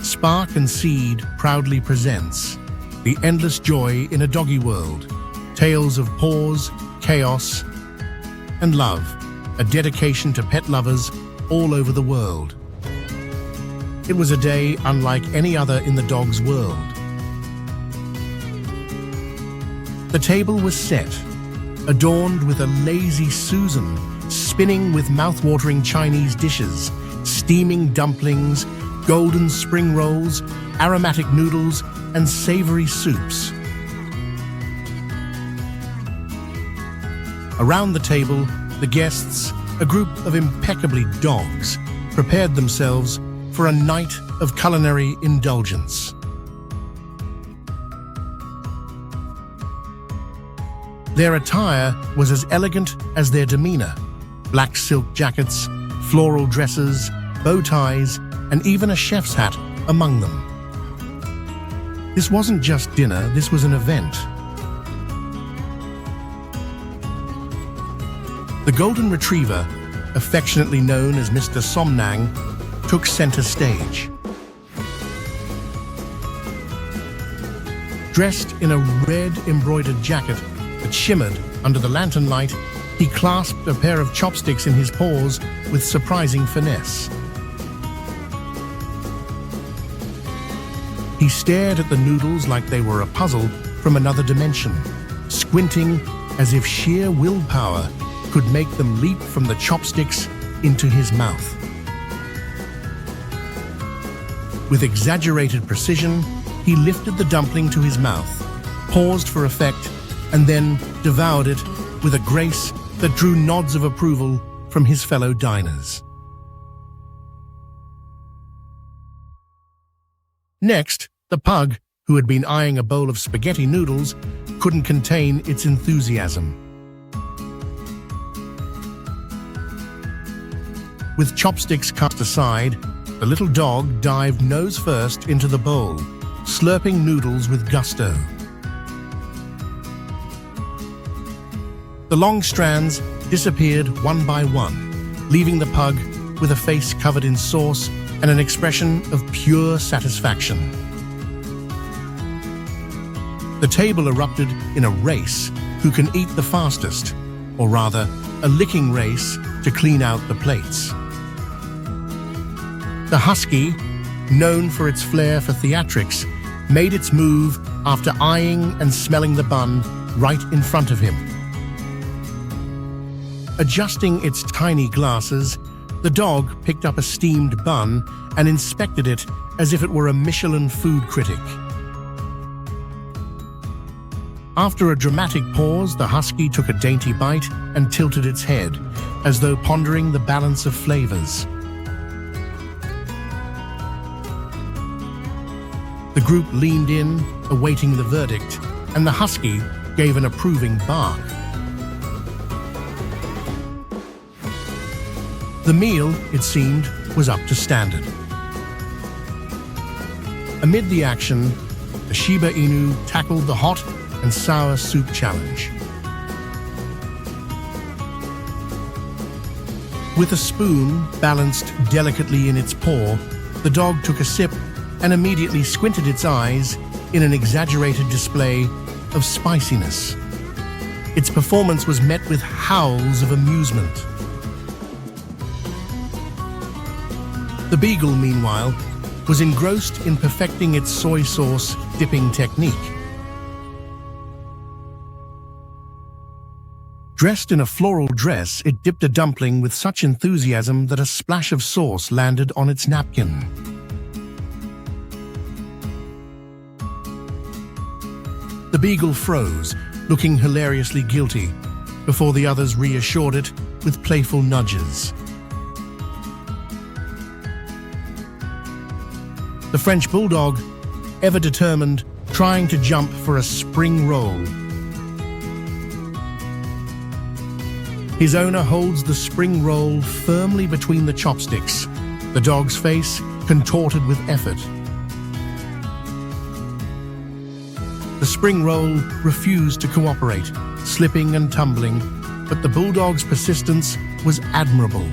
Spark and Seed proudly presents The Endless Joy in a Doggy World, Tales of Paws, Chaos, and Love, a dedication to pet lovers all over the world. It was a day unlike any other in the dog's world. The table was set, adorned with a lazy Susan, spinning with mouth-watering Chinese dishes, steaming dumplings, golden spring rolls, aromatic noodles, and savory soups. Around the table, the guests, a group of impeccably dogs, prepared themselves for a night of culinary indulgence. Their attire was as elegant as their demeanor: black silk jackets, floral dresses, bow ties, and even a chef's hat among them. This wasn't just dinner, this was an event. The golden retriever, affectionately known as Mr. Somnang, took center stage. Dressed in a red embroidered jacket that shimmered under the lantern light, he clasped a pair of chopsticks in his paws with surprising finesse. He stared at the noodles like they were a puzzle from another dimension, squinting as if sheer willpower could make them leap from the chopsticks into his mouth. With exaggerated precision, he lifted the dumpling to his mouth, paused for effect, and then devoured it with a grace that drew nods of approval from his fellow diners. Next, the pug, who had been eyeing a bowl of spaghetti noodles, couldn't contain its enthusiasm. With chopsticks cast aside, the little dog dived nose first into the bowl, slurping noodles with gusto. The long strands disappeared one by one, leaving the pug with a face covered in sauce and an expression of pure satisfaction. The table erupted in a race who can eat the fastest, or rather, a licking race to clean out the plates. The husky, known for its flair for theatrics, made its move after eyeing and smelling the bun right in front of him. Adjusting its tiny glasses, the dog picked up a steamed bun and inspected it as if it were a Michelin food critic. After a dramatic pause, the husky took a dainty bite and tilted its head, as though pondering the balance of flavors. The group leaned in, awaiting the verdict, and the husky gave an approving bark. The meal, it seemed, was up to standard. Amid the action, the Shiba Inu tackled the hot and sour soup challenge. With a spoon balanced delicately in its paw, the dog took a sip and immediately squinted its eyes in an exaggerated display of spiciness. Its performance was met with howls of amusement. The beagle, meanwhile, was engrossed in perfecting its soy sauce dipping technique. Dressed in a floral dress, it dipped a dumpling with such enthusiasm that a splash of sauce landed on its napkin. The beagle froze, looking hilariously guilty, before the others reassured it with playful nudges. The French bulldog, ever determined, trying to jump for a spring roll. His owner holds the spring roll firmly between the chopsticks, the dog's face contorted with effort. The spring roll refused to cooperate, slipping and tumbling, but the bulldog's persistence was admirable.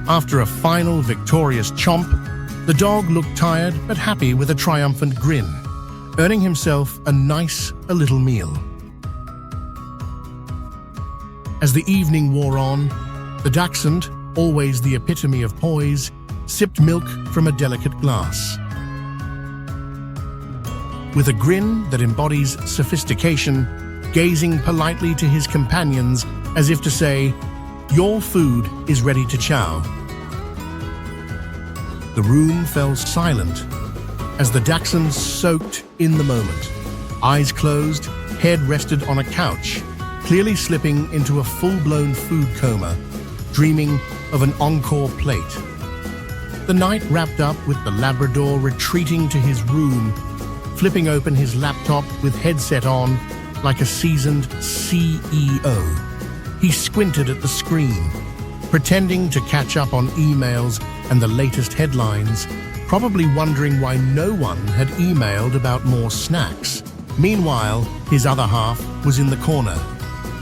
After a final victorious chomp, the dog looked tired but happy with a triumphant grin, earning himself a nice little meal. As the evening wore on, the dachshund, always the epitome of poise, sipped milk from a delicate glass. With a grin that embodies sophistication, gazing politely to his companions as if to say, "Your food is ready to chow." The room fell silent as the dachshund soaked in the moment. Eyes closed, head rested on a couch, clearly slipping into a full-blown food coma, dreaming of an encore plate. The night wrapped up with the Labrador retreating to his room, flipping open his laptop with headset on like a seasoned CEO. He squinted at the screen, pretending to catch up on emails and the latest headlines, probably wondering why no one had emailed about more snacks. Meanwhile, his other half was in the corner,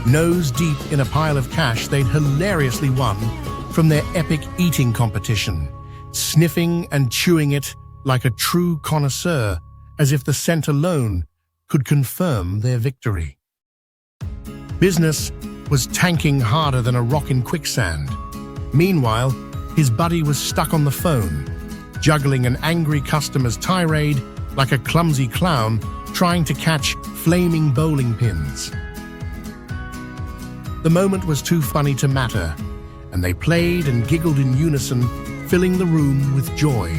nose deep in a pile of cash they'd hilariously won from their epic eating competition, sniffing and chewing it like a true connoisseur, as if the scent alone could confirm their victory. Business was tanking harder than a rock in quicksand. Meanwhile, his buddy was stuck on the phone, juggling an angry customer's tirade like a clumsy clown trying to catch flaming bowling pins. The moment was too funny to matter, and they played and giggled in unison, filling the room with joy.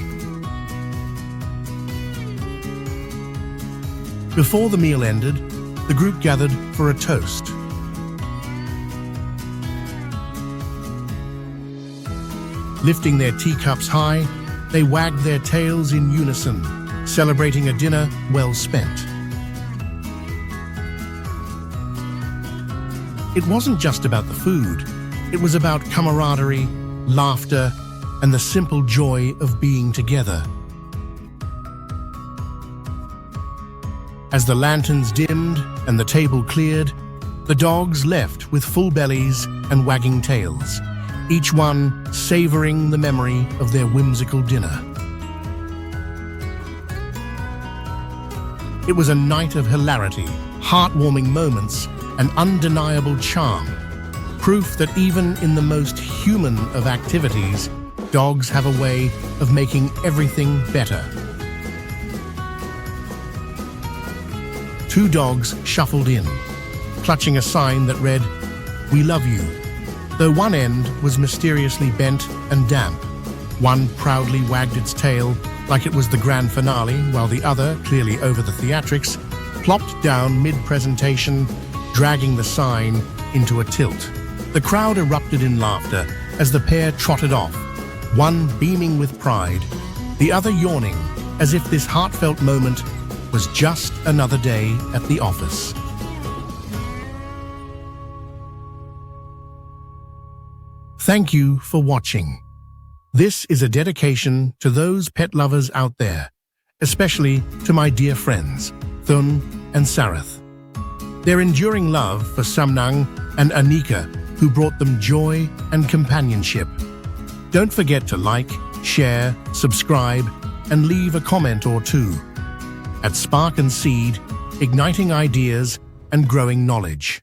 Before the meal ended, the group gathered for a toast. Lifting their teacups high, they wagged their tails in unison, celebrating a dinner well spent. It wasn't just about the food. It was about camaraderie, laughter, and the simple joy of being together. As the lanterns dimmed and the table cleared, the dogs left with full bellies and wagging tails, each one savoring the memory of their whimsical dinner. It was a night of hilarity, heartwarming moments, and undeniable charm, proof that even in the most human of activities, dogs have a way of making everything better. Two dogs shuffled in, clutching a sign that read, "We love you," though one end was mysteriously bent and damp. One proudly wagged its tail like it was the grand finale, while the other, clearly over the theatrics, plopped down mid-presentation, dragging the sign into a tilt. The crowd erupted in laughter as the pair trotted off, one beaming with pride, the other yawning, as if this heartfelt moment was just another day at the office. Thank you for watching. This is a dedication to those pet lovers out there, especially to my dear friends, Thun and Sarath. Their enduring love for Samnang and Anika, who brought them joy and companionship. Don't forget to like, share, subscribe, and leave a comment or two. At Spark and Seed, igniting ideas and growing knowledge.